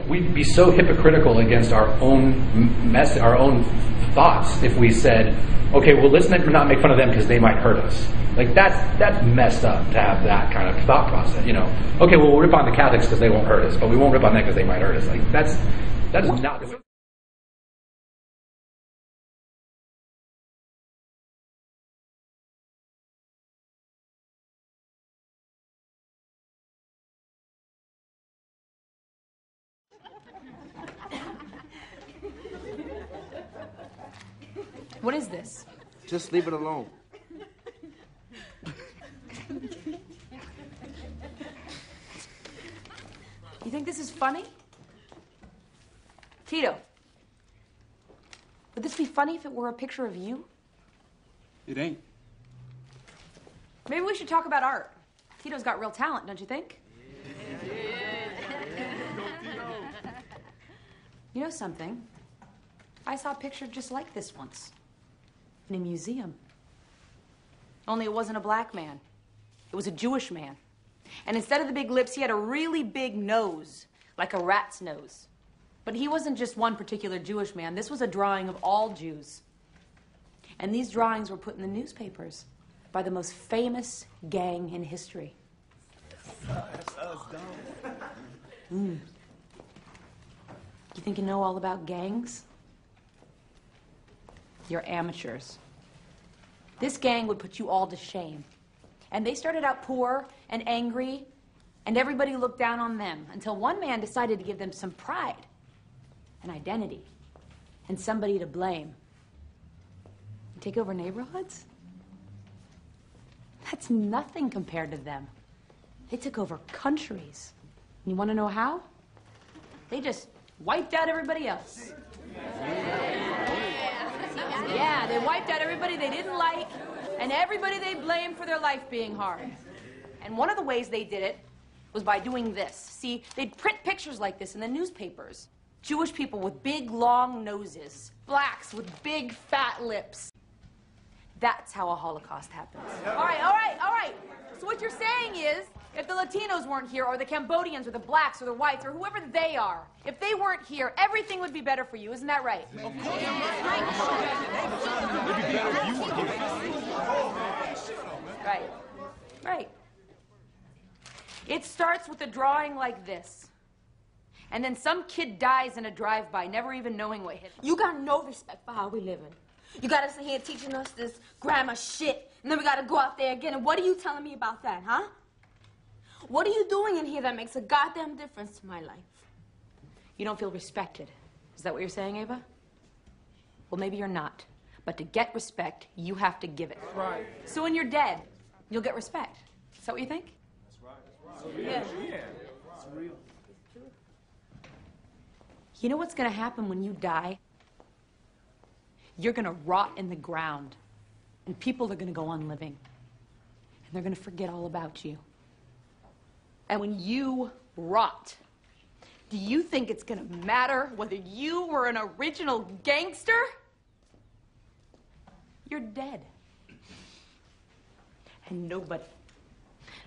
We'd be so hypocritical against our own our own thoughts if we said, okay, well, let's not make fun of them because they might hurt us. Like that's messed up to have that kind of thought process. You know, okay, well, we'll rip on the Catholics because they won't hurt us, but we won't rip on them because they might hurt us. Like that's not. What is this? Just leave it alone. You think this is funny? Tito, would this be funny if it were a picture of you? It ain't. Maybe we should talk about art. Tito's got real talent, don't you think? You know something? I saw a picture just like this once in a museum. Only it wasn't a black man. It was a Jewish man. And instead of the big lips, he had a really big nose, like a rat's nose. But he wasn't just one particular Jewish man. This was a drawing of all Jews. And these drawings were put in the newspapers by the most famous gang in history. That's us, dog. You think you know all about gangs? You're amateurs. This gang would put you all to shame. And they started out poor and angry, and everybody looked down on them until one man decided to give them some pride, an identity, and somebody to blame. Take over neighborhoods? That's nothing compared to them. They took over countries. You want to know how? They just wiped out everybody else. Yeah, they wiped out everybody they didn't like and everybody they blamed for their life being hard. And one of the ways they did it was by doing this. See, they'd print pictures like this in the newspapers. Jewish people with big, long noses. Blacks with big, fat lips. That's how a Holocaust happens. All right. So what you're saying is, if the Latinos weren't here, or the Cambodians, or the blacks, or the whites, or whoever they are, if they weren't here, everything would be better for you. Isn't that right? Of course. It'd be better if you weren't here. Right. It starts with a drawing like this. And then some kid dies in a drive-by, never even knowing what hit him. You got no respect for how we living. You got us in here teaching us this grammar shit, and then we got to go out there again. And what are you telling me about that, huh? What are you doing in here that makes a goddamn difference to my life? You don't feel respected. Is that what you're saying, Ava? Well, maybe you're not. But to get respect, you have to give it. That's right. So when you're dead, you'll get respect. Is that what you think? That's right. Yeah. It's real. You know what's going to happen when you die? You're going to rot in the ground. And people are going to go on living. And they're going to forget all about you. And when you rot, do you think it's going to matter whether you were an original gangster? You're dead. And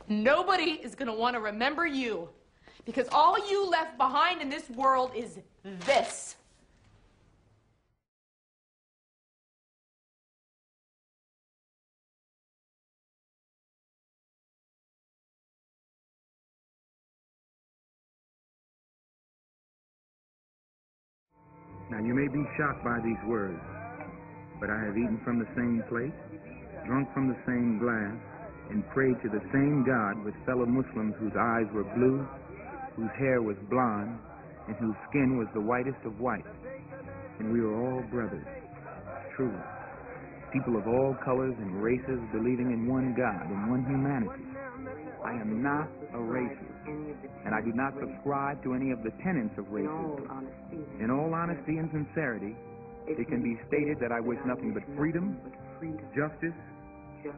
nobody is going to want to remember you. Because all you left behind in this world is this. Now, you may be shocked by these words, but I have eaten from the same plate, drunk from the same glass, and prayed to the same God with fellow Muslims whose eyes were blue, whose hair was blonde, and whose skin was the whitest of white. And we are all brothers, truly. People of all colors and races believing in one God and one humanity. I am not a racist, and I do not subscribe to any of the tenets of racism. In all honesty and sincerity, it can be stated that I wish nothing but freedom, justice,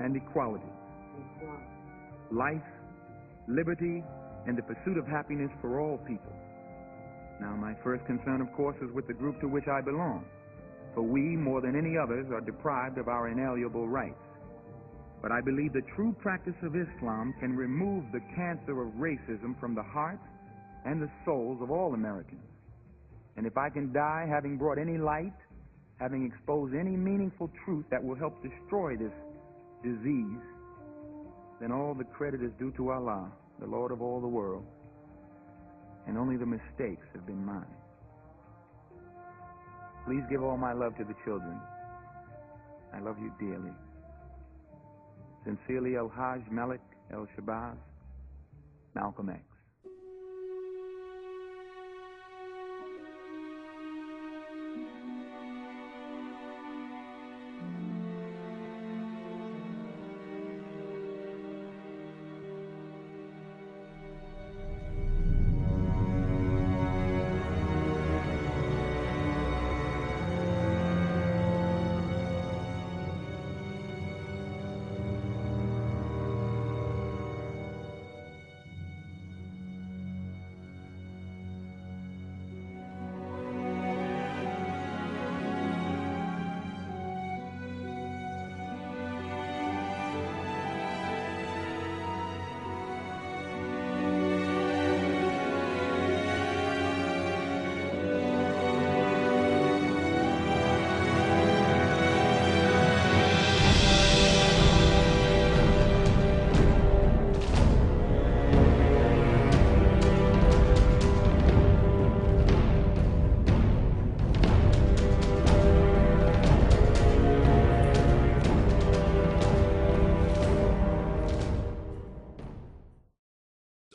and equality. Life, liberty, and the pursuit of happiness for all people. Now, my first concern, of course, is with the group to which I belong, for we, more than any others, are deprived of our inalienable rights. But I believe the true practice of Islam can remove the cancer of racism from the hearts and the souls of all Americans. And if I can die having brought any light, having exposed any meaningful truth that will help destroy this disease, then all the credit is due to Allah, the Lord of all the world, and only the mistakes have been mine. Please give all my love to the children. I love you dearly. Sincerely, El-Hajj Malik El-Shabazz, Malcolm X.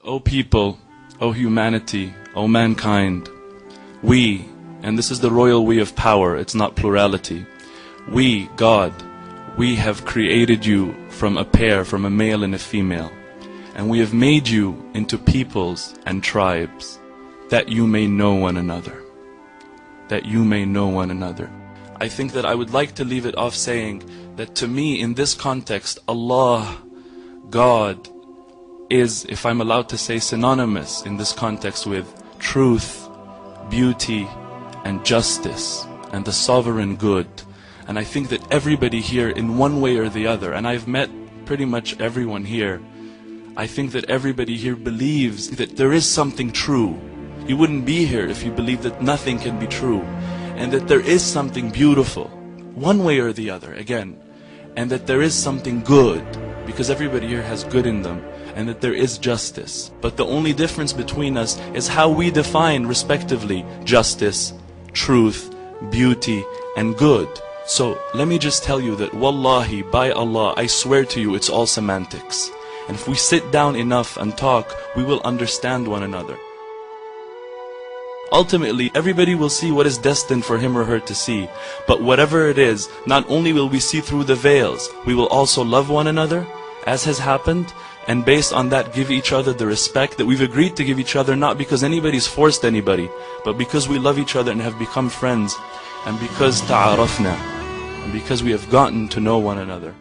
O people, O humanity, O mankind, we, and this is the royal we of power, it's not plurality, we, God, we have created you from a pair, from a male and a female, and we have made you into peoples and tribes, that you may know one another, that you may know one another. I think that I would like to leave it off saying that to me, in this context, Allah, God, is, if I'm allowed to say, synonymous in this context with truth, beauty, and justice, and the sovereign good. And I think that everybody here, in one way or the other, and I've met pretty much everyone here, I think that everybody here believes that there is something true. You wouldn't be here if you believed that nothing can be true, and that there is something beautiful, one way or the other, again, and that there is something good, because everybody here has good in them, and that there is justice. But the only difference between us is how we define, respectively, justice, truth, beauty, and good. So let me just tell you that wallahi, by Allah, I swear to you, it's all semantics. And if we sit down enough and talk, we will understand one another. Ultimately, everybody will see what is destined for him or her to see. But whatever it is, not only will we see through the veils, we will also love one another, as has happened, and based on that give each other the respect that we've agreed to give each other, not because anybody's forced anybody, but because we love each other and have become friends, and because ta'arafna, and because we have gotten to know one another.